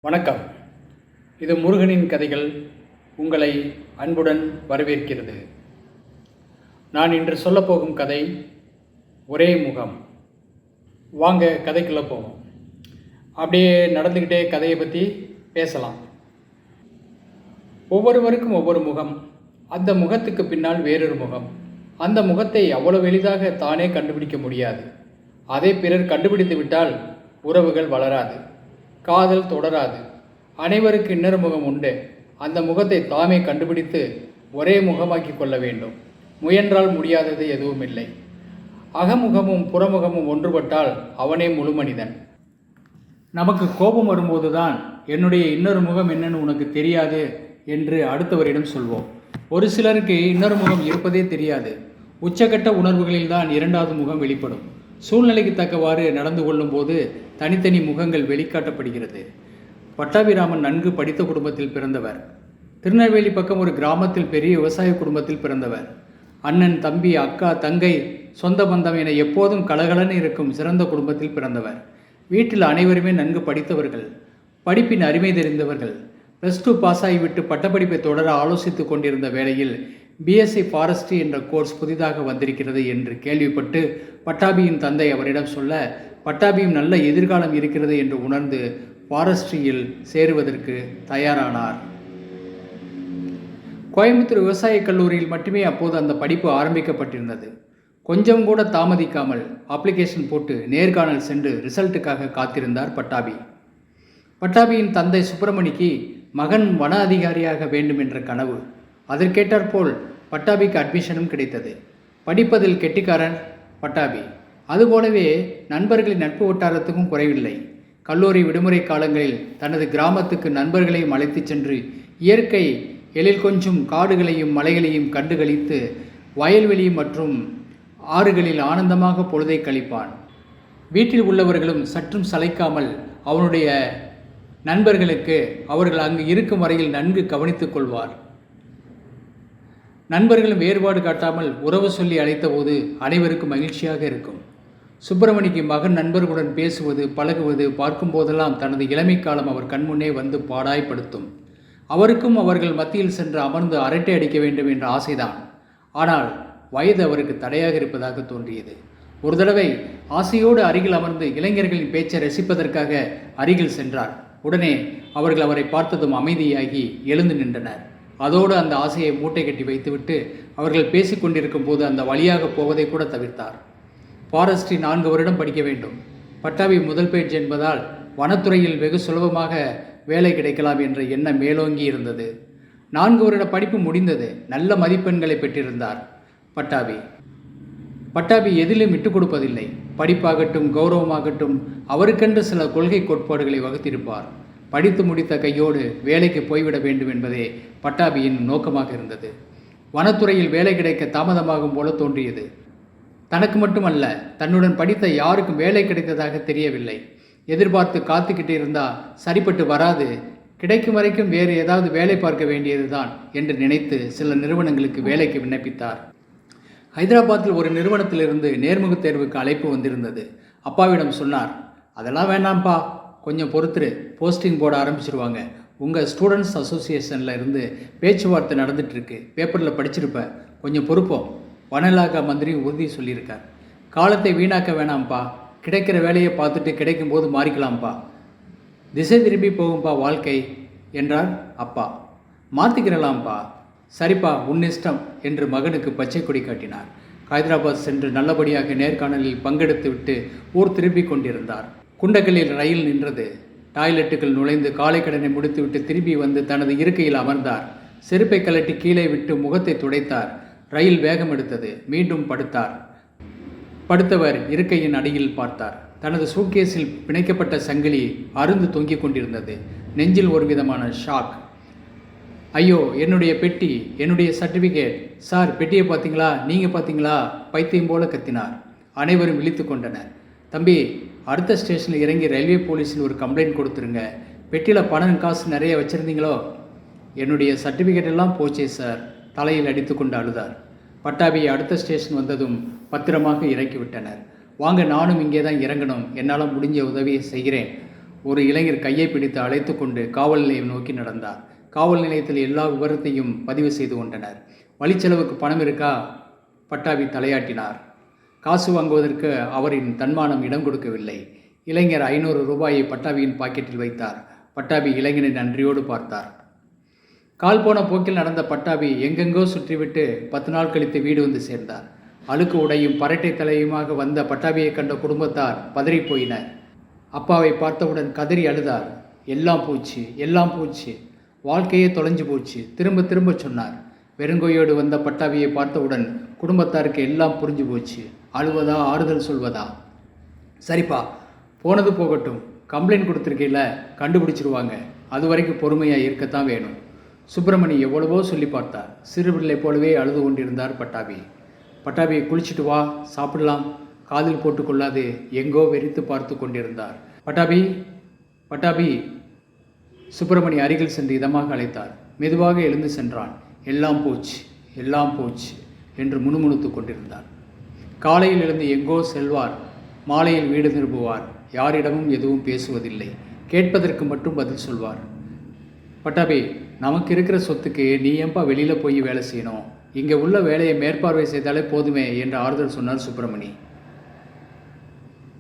வணக்கம். இது முருகனின் கதைகள் உங்களை அன்புடன் வரவேற்கிறது. நான் இன்று சொல்லப்போகும் கதை ஒரே முகம். வாங்க கதைக்குள்ளே போவோம். அப்படியே நடந்துக்கிட்டே கதையை பற்றி பேசலாம். ஒவ்வொருவருக்கும் ஒவ்வொரு முகம், அந்த முகத்துக்கு பின்னால் வேறொரு முகம். அந்த முகத்தை அவ்வளவு எளிதாக தானே கண்டுபிடிக்க முடியாது. அதை பிறர் கண்டுபிடித்து விட்டால் உறவுகள் வளராது, காதல் தொடராது. அனைவருக்கு இன்னொரு முகம் உண்டு. அந்த முகத்தை தாமே கண்டுபிடித்து ஒரே முகமாக்கி கொள்ள வேண்டும். முயன்றால் முடியாதது எதுவும் இல்லை. அகமுகமும் புறமுகமும் ஒன்றுபட்டால் அவனே முழு மனிதன். நமக்கு கோபம் வரும்போதுதான் என்னுடைய இன்னொரு முகம் என்னன்னு உனக்கு தெரியாது என்று அடுத்தவரிடம் சொல்வோம். ஒரு சிலருக்கு இன்னொரு முகம் இருப்பதே தெரியாது. உச்சகட்ட உணர்வுகளில்தான் இரண்டாவது முகம் வெளிப்படும். சூழ்நிலைக்கு தக்கவாறு நடந்து கொள்ளும் போது தனித்தனி முகங்கள் வெளிக்காட்டப்படுகிறது. பட்டாபிராமன் நன்கு படித்த குடும்பத்தில் பிறந்தவர். திருநெல்வேலி பக்கம் ஒரு கிராமத்தில் பெரிய விவசாய குடும்பத்தில் பிறந்தவர். அண்ணன், தம்பி, அக்கா, தங்கை, சொந்த பந்தம் என எப்போதும் கலகலன்னு இருக்கும் சிறந்த குடும்பத்தில் பிறந்தவர். வீட்டில் அனைவருமே நன்கு படித்தவர்கள், படிப்பின் அருமை தெரிந்தவர்கள். +2 பாஸ் ஆகிவிட்டு பட்டப்படிப்பை தொடர ஆலோசித்து கொண்டிருந்த வேளையில் பிஎஸ்சி ஃபாரஸ்ட்ரி என்ற கோர்ஸ் புதிதாக வந்திருக்கிறது என்று கேள்விப்பட்டு பட்டாபியின் தந்தை அவரிடம் சொல்ல, பட்டாபியும் நல்ல எதிர்காலம் இருக்கிறது என்று உணர்ந்து ஃபாரஸ்ட்ரியில் சேருவதற்கு தயாரானார். கோயம்புத்தூர் விவசாய கல்லூரியில் மட்டுமே அப்போது அந்த படிப்பு ஆரம்பிக்கப்பட்டிருந்தது. கொஞ்சம் கூட தாமதிக்காமல் அப்ளிகேஷன் போட்டு நேர்காணல் சென்று ரிசல்ட்டுக்காக காத்திருந்தார் பட்டாபி. பட்டாபியின் தந்தை சுப்பிரமணிக்கு மகன் வன அதிகாரியாக வேண்டும் என்ற கனவு. அதற்கேற்றாற்போல் பட்டாபிக்கு அட்மிஷனும் கிடைத்தது. படிப்பதில் கெட்டிக்காரன் பட்டாபி. அதுபோலவே நண்பர்களின் நட்பு வட்டாரத்துக்கும் குறைவில்லை. கல்லூரி விடுமுறை காலங்களில் தனது கிராமத்துக்கு நண்பர்களையும் அழைத்து சென்று இயற்கை எழில் கொஞ்சும் காடுகளையும் மலைகளையும் கண்டுகளித்து வயல்வெளி மற்றும் ஆறுகளில் ஆனந்தமாக பொழுதை கழிப்பான். வீட்டில் உள்ளவர்களும் சற்றும் சளைக்காமல் அவனுடைய நண்பர்களுக்கு அவர்கள் அங்கு இருக்கும் வரையில் நன்கு கவனித்துக் கொள்வார். நண்பர்களும் வேறுபாடு காட்டாமல் உறவு சொல்லி அழைத்த போது அனைவருக்கும் மகிழ்ச்சியாக இருக்கும். சுப்பிரமணிக்கு மகன் நண்பர்களுடன் பேசுவது, பழகுவது பார்க்கும் போதெல்லாம் தனது இளமை காலம் அவர் கண்முன்னே வந்து பாடாய்படுத்தும். அவருக்கும் அவர்கள் மத்தியில் சென்று அமர்ந்து அரட்டை அடிக்க வேண்டும் என்ற ஆசைதான். ஆனால் வயது அவருக்கு தடையாக இருப்பதாக தோன்றியது. ஒரு தடவை ஆசையோடு அருகில் அமர்ந்து இளைஞர்களின் பேச்சை ரசிப்பதற்காக அருகில் சென்றார். உடனே அவர்கள் அவரை பார்த்ததும் அமைதியாகி எழுந்து நின்றனர். அதோடு அந்த ஆசையை மூட்டை கட்டி வைத்துவிட்டு அவர்கள் பேசிக்கொண்டிருக்கும் போது அந்த வழியாக போவதை கூட தவிர்த்தார். ஃபாரஸ்ட்ரி 4 வருடம் படிக்க வேண்டும். பட்டாபி முதல் பேஜ் என்பதால் வனத்துறையில் வெகு சுலபமாக வேலை கிடைக்கலாம் என்ற எண்ணம் மேலோங்கி இருந்தது. 4 வருட படிப்பு முடிந்தது. நல்ல மதிப்பெண்களை பெற்றிருந்தார் பட்டாபி எதிலும் விட்டுக் கொடுப்பதில்லை. படிப்பாகட்டும் கௌரவமாகட்டும் அவருக்கென்று சில கொள்கை கோட்பாடுகளை வகுத்திருப்பார். படித்து முடித்த கையோடு வேலைக்கு போய்விட வேண்டும் என்பதே பட்டாபியின் நோக்கமாக இருந்தது. வனத்துறையில் வேலை கிடைக்க தாமதமாகும் போல தோன்றியது. தனக்கு மட்டுமல்ல, தன்னுடன் படித்த யாருக்கும் வேலை கிடைத்ததாக தெரியவில்லை. எதிர்பார்த்து காத்துக்கிட்டு இருந்தால் சரிப்பட்டு வராது, கிடைக்கும் வரைக்கும் வேறு ஏதாவது வேலை பார்க்க வேண்டியதுதான் என்று நினைத்து சில நிறுவனங்களுக்கு வேலைக்கு விண்ணப்பித்தார். ஹைதராபாத்தில் ஒரு நிறுவனத்திலிருந்து நேர்முக தேர்வுக்கு அழைப்பு வந்திருந்தது. அப்பாவிடம் சொன்னார், அதெல்லாம் வேண்டாம்ப்பா, கொஞ்சம் பொறுத்துரு, போஸ்டிங் போட ஆரம்பிச்சிருவாங்க. உங்கள் ஸ்டூடெண்ட்ஸ் அசோசியேஷனில் இருந்து பேச்சுவார்த்தை நடந்துகிட்ருக்கு, பேப்பரில் படிச்சிருப்ப, கொஞ்சம் பொறுப்போம். வன இலாகா மந்திரி உறுதி சொல்லியிருக்கார். காலத்தை வீணாக்க வேணாம்ப்பா, கிடைக்கிற வேலையை பார்த்துட்டு கிடைக்கும் போது மாறிக்கலாம்ப்பா, திசை திரும்பி போகும்பா வாழ்க்கை என்றார் அப்பா. மாற்றிக்கிறலாம்ப்பா. சரிப்பா, உன் இஷ்டம் என்று மகனுக்கு பச்சை கொடி காட்டினார். ஹைதராபாத் சென்று நல்லபடியாக நேர்காணலில் பங்கெடுத்து விட்டு ஊர் திரும்பி கொண்டிருந்தார். குண்டக்கல்லில் ரயில் நின்றது. டாய்லெட்டுகள் நுழைந்து காலை கடனை முடித்துவிட்டு திரும்பி வந்து தனது இருக்கையில் அமர்ந்தார். செருப்பை கலட்டி கீழே விட்டு முகத்தை துடைத்தார். ரயில் வேகம் எடுத்தது. மீண்டும் படுத்தார். படுத்தவர் இருக்கையின் அடியில் பார்த்தார். தனது சூட்கேஸில் பிணைக்கப்பட்ட சங்கிலி அருந்து தொங்கிக் கொண்டிருந்தது. நெஞ்சில் ஒரு விதமான ஷாக். ஐயோ, என்னுடைய பெட்டி, என்னுடைய சர்டிஃபிகேட். சார், பெட்டியை பார்த்தீங்களா, நீங்கள் பார்த்தீங்களா, பைத்தியம் போல கத்தினார். அனைவரும் விழித்து கொண்டனர். தம்பி, அடுத்த ஸ்டேஷனில் இறங்கி ரயில்வே போலீஸில் ஒரு கம்ப்ளைண்ட் கொடுத்துருங்க. பெட்டியில் பணம் காசு நிறைய வச்சுருந்தீங்களோ? என்னுடைய சர்டிஃபிகேட் எல்லாம் போச்சே சார், தலையில் அடித்து கொண்டு அழுதார். பட்டாபியை அடுத்த ஸ்டேஷன் வந்ததும் பத்திரமாக இறக்கிவிட்டனர். வாங்க, நானும் இங்கே தான் இறங்கணும், என்னால் முடிஞ்ச உதவியை செய்கிறேன். ஒரு இளைஞர் கையை பிடித்து அழைத்து கொண்டு காவல் நிலையம் நோக்கி நடந்தார். காவல் நிலையத்தில் எல்லா விவரத்தையும் பதிவு செய்து கொண்டனர். வழிச்செலவுக்கு பணம் இருக்கா? பட்டாபி தலையாட்டினார். காசு வாங்குவதற்கு அவரின் தன்மானம் இடம் கொடுக்கவில்லை. இளைஞர் 500 ரூபாயை பட்டாபியின் பாக்கெட்டில் வைத்தார். பட்டாபி இளைஞனை நன்றியோடு பார்த்தார். கால் போன போக்கில் நடந்த பட்டாபி எங்கெங்கோ சுற்றிவிட்டு 10 நாள் கழித்து வீடு வந்து சேர்ந்தார். அழுக்கு உடையும் பரட்டை தலையுமாக வந்த பட்டாபியை கண்ட குடும்பத்தார் பதறிப்போயினர். அப்பாவை பார்த்தவுடன் கதறி அழுதார். எல்லாம் போச்சு, எல்லாம் போச்சு, வாழ்க்கையே தொலைஞ்சு போச்சு, திரும்ப திரும்ப சொன்னார். வெறுங்கையோடு வந்த பட்டாபியை பார்த்தவுடன் குடும்பத்தாருக்கு எல்லாம் புரிஞ்சு போச்சு. அழுவதா, ஆறுதல் சொல்வதா? சரிப்பா, போனது போகட்டும், கம்ப்ளைண்ட் கொடுத்துருக்கீல்ல, கண்டுபிடிச்சிருவாங்க, அது வரைக்கும் பொறுமையாக இருக்கத்தான் வேணும். சுப்பிரமணி எவ்வளவோ சொல்லி பார்த்தார். சிறுபிள்ளை போலவே அழுது கொண்டிருந்தார் பட்டாபி. பட்டாபியை குளிச்சுட்டு வா, சாப்பிடலாம், காதில் போட்டுக்கொள்ளாது எங்கோ வெறித்து பார்த்து கொண்டிருந்தார். பட்டாபி, பட்டாபி. சுப்பிரமணி அருகில் சென்று இதமாக அழைத்தார். மெதுவாக எழுந்து சென்றான். எல்லாம் போச்சு, எல்லாம் போச்சு என்று முணுமுணுத்து கொண்டிருந்தார். காலையில் எழுந்து எங்கோ செல்வார், மாலையில் வீடு திரும்புவார். யாரிடமும் எதுவும் பேசுவதில்லை, கேட்பதற்கு மட்டும் பதில் சொல்வார். பட்டாபி, நமக்கு இருக்கிற சொத்துக்கு நீ ஏன்பா வெளியில் போய் வேலை செய்யணும்? இங்கே உள்ள வேலையை மேற்பார்வை செய்தாலே போதுமே என்று ஆறுதல் சொன்னார் சுப்பிரமணி.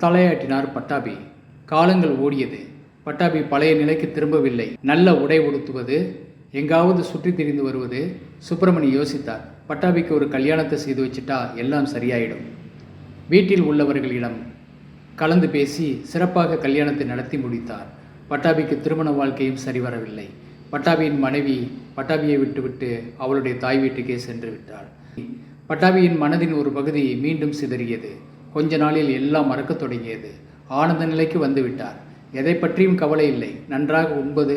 தலையாட்டினார் பட்டாபி. காலங்கள் ஓடியது. பட்டாபி பழைய நிலைக்கு திரும்பவில்லை. நல்ல உடை உடுத்துவது, எங்காவது சுற்றி திரிந்து வருவது. சுப்பிரமணி யோசித்தார். பட்டாபிக்கு ஒரு கல்யாணத்தை செய்து வச்சுட்டா எல்லாம் சரியாயிடும். வீட்டில் உள்ளவர்களிடம் கலந்து பேசி சிறப்பாக கல்யாணத்தை நடத்தி முடித்தார். பட்டாபிக்கு திருமண வாழ்க்கையும் சரிவரவில்லை. பட்டாபியின் மனைவி பட்டாபியை விட்டுவிட்டு அவளுடைய தாய் வீட்டுக்கே சென்று விட்டாள். பட்டாபியின் மனதின் ஒரு பகுதி மீண்டும் சிதறியது. கொஞ்ச நாளில் எல்லாம் மறக்கத் தொடங்கியது. ஆனந்த நிலைக்கு வந்து விட்டார். எதை பற்றியும் கவலை இல்லை. நன்றாக உண்பது,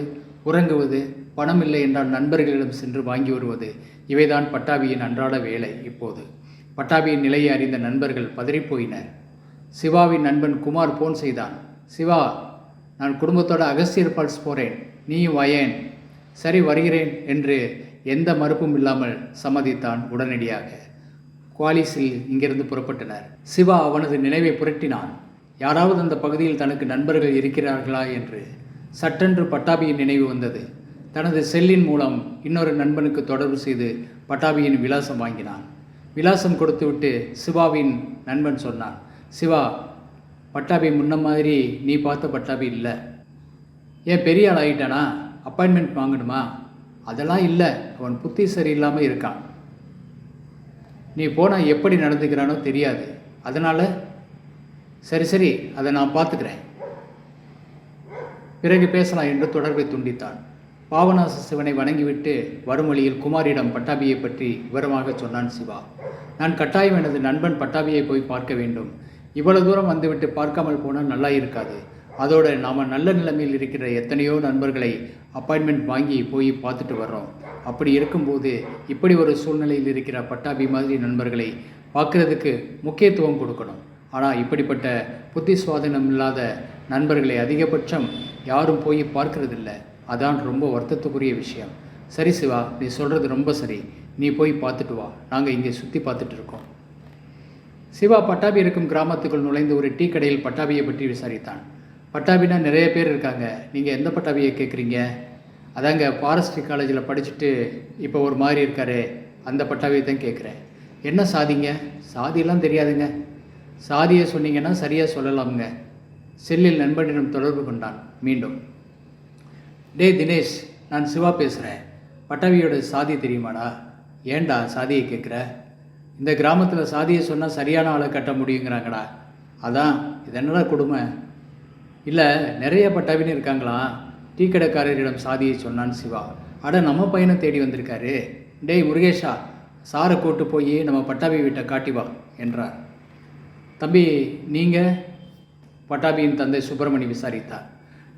உறங்குவது, பணம் இல்லை என்றால் நண்பர்களிடம் சென்று வாங்கி வருவது, இவைதான் பட்டாபியின் அன்றாட வேலை. இப்போது பட்டாபியின் நிலையை அறிந்த நண்பர்கள் பதறிப்போயினர். சிவாவின் நண்பன் குமார் போன் செய்தான். சிவா, நான் குடும்பத்தோட அகஸ்தியர் ஃபால்ஸ் போகிறேன், நீயும் வாயேன். சரி, வருகிறேன் என்று எந்த மறுப்பும் இல்லாமல் சம்மதித்தான். உடனடியாக குவாலிஸில் இங்கிருந்து புறப்பட்டனர். சிவா அவனது நினைவை புரட்டினான். யாராவது அந்த பகுதியில் தனக்கு நண்பர்கள் இருக்கிறார்களா என்று. சட்டென்று பட்டாபியின் நினைவு வந்தது. தனது செல்லின் மூலம் இன்னொரு நண்பனுக்கு தொடர்பு செய்து பட்டாபியின் விலாசம் வாங்கினான். விலாசம் கொடுத்துவிட்டு சிவாவின் நண்பன் சொன்னான், சிவா, பட்டாபி முன்ன மாதிரி நீ பார்த்த பட்டாபி இல்லை. ஏன் பெரிய ஆள் ஆகிட்டானா? அப்பாயின்மெண்ட் வாங்கணுமா? அதெல்லாம் இல்லை, அவன் புத்தி சரியில்லாமல் இருக்கான். நீ போனால் எப்படி நடந்துக்கிறானோ தெரியாது. அதனால் சரி சரி, அதை நான் பார்த்துக்கிறேன், பிறகு பேசலாம் என்று தொடர்பை துண்டித்தான். பாவநாச சிவனை வணங்கிவிட்டு வரும் வழியில் குமாரிடம் பட்டாபியை பற்றி விவரமாக சொன்னான் சிவா. நான் கட்டாயம் எனது நண்பன் பட்டாபியை போய் பார்க்க வேண்டும். இவ்வளவு தூரம் வந்துவிட்டு பார்க்காமல் போனால் நல்லா இருக்காது. அதோடு நாம் நல்ல நிலைமையில் இருக்கிற எத்தனையோ நண்பர்களை அப்பாயின்மெண்ட் வாங்கி போய் பார்த்துட்டு வர்றோம். அப்படி இருக்கும்போது இப்படி ஒரு சூழ்நிலையில் இருக்கிற பட்டாபி மாதிரி நண்பர்களை பார்க்குறதுக்கு முக்கியத்துவம் கொடுக்கணும். ஆனால் இப்படிப்பட்ட புத்தி சுவாதீனம் இல்லாத நண்பர்களை அதிகபட்சம் யாரும் போய் பார்க்கறதில்ல. அதான் ரொம்ப வருத்தத்துக்குரிய விஷயம். சரி சிவா, நீ சொல்கிறது ரொம்ப சரி, நீ போய் பார்த்துட்டு வா, நாங்கள் இங்கே சுற்றி பார்த்துட்டு இருக்கோம். சிவா பட்டாபி இருக்கும் கிராமத்துக்குள் நுழைந்து ஒரு டீ கடையில் பட்டாபியை பற்றி விசாரித்தான். பட்டாபினா நிறைய பேர் இருக்காங்க, நீங்கள் எந்த பட்டாபியை கேட்குறீங்க? அதாங்க ஃபாரஸ்ட்ரி காலேஜில் படிச்சுட்டு இப்போ ஒரு மாதிரி இருக்காரு, அந்த பட்டாபியை தான் கேட்குறேன். என்ன சாதிங்க? சாதியெல்லாம் தெரியாதுங்க. சாதியை சொன்னீங்கன்னா சரியாக சொல்லலாமுங்க. செல்லில் நண்பனிடம் தொடர்பு கொண்டான். மீண்டும், டே தினேஷ், நான் சிவா பேசுகிறேன். பட்டாபியோட சாதி தெரியுமாடா? ஏண்டா சாதியை கேட்குற? இந்த கிராமத்தில் சாதியை சொன்னால் சரியான ஆளை கட்ட முடியுங்கிறாங்கடா. அதான், இது என்னடா கொடுமை? இல்லை, நிறைய பட்டாபின்னு இருக்காங்களாம். டீ கடைக்காரரிடம் சாதியை சொன்னான் சிவா. அட, நம்ம பையனை தேடி வந்திருக்காரு. டேய் முருகேஷா, சாரை கூட்டு போய் நம்ம பட்டாபி வீட்டை காட்டி வா என்றார். தம்பி, நீங்கள்? பட்டாபியின் தந்தை சுப்பிரமணி விசாரித்தார்.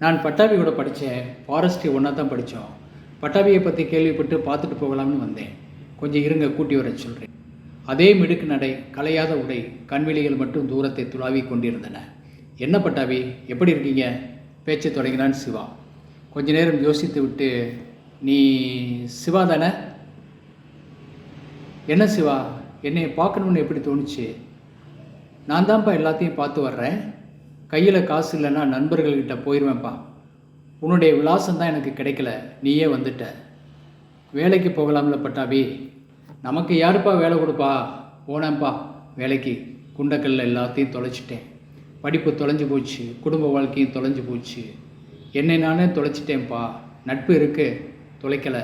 நான் பட்டாபி கூட படித்தேன், ஃபாரஸ்ட்ரி ஒன்றா தான் படித்தோம். பட்டாபியை பற்றி கேள்விப்பட்டு பார்த்துட்டு போகலாம்னு வந்தேன். கொஞ்சம் இருங்க, கூட்டி வர சொல்கிறேன். அதே மிடுக்கு நடை, கலையாத உடை, கண்வெளிகள் மட்டும் தூரத்தை துளாவி கொண்டிருந்தன. என்ன பட்டாபி, எப்படி இருக்கீங்க? பேச்சு தொடங்கினான் சிவா. கொஞ்ச நேரம் யோசித்து விட்டு, நீ சிவா தானே? என்ன சிவா, என்னை பார்க்கணுன்னு எப்படி தோணுச்சு? நான் தான்ப்பா எல்லாத்தையும் பார்த்து வர்றேன். கையில் காசு இல்லைன்னா நண்பர்கள்கிட்ட போயிடுவேன்ப்பா. உன்னுடைய விலாசம் தான் எனக்கு கிடைக்கல, நீயே வந்துட்ட. வேலைக்கு போகலாம்ல பட்டாபி? நமக்கு யாருப்பா வேலை கொடுப்பா? போனேன்ப்பா வேலைக்கு. குண்டக்கல்ல எல்லாத்தையும் தொலைச்சிட்டேன். படிப்பு தொலைஞ்சு போச்சு, குடும்ப வாழ்க்கையும் தொலைஞ்சு போச்சு. என்னை நானே தொலைச்சிட்டேன்ப்பா. நட்பு இருக்கு, தொலைக்கலை.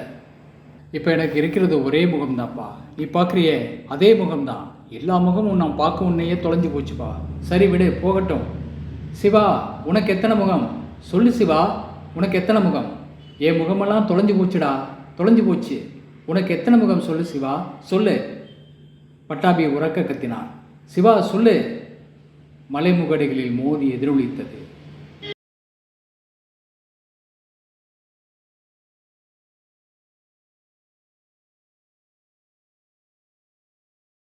இப்போ எனக்கு இருக்கிறது ஒரே முகம்தான்ப்பா. நீ பார்க்குறியே அதே முகம்தான். எல்லா முகமும் நான் பார்க்க உன்னையே தொலைஞ்சு போச்சுப்பா. சரி விடு, போகட்டும். சிவா, உனக்கு எத்தனை முகம்? சொல்லு சிவா, உனக்கு எத்தனை முகம்? என் முகமெல்லாம் தொலைஞ்சு போச்சுடா, தொலைஞ்சு போச்சு. உனக்கு எத்தனை முகம் சொல்லு சிவா, சொல்லு. பட்டாபி உறக்க கத்தினான். சிவா சொல்லு. மலைமுகடுகளில் மோதி எதிரொலித்தது.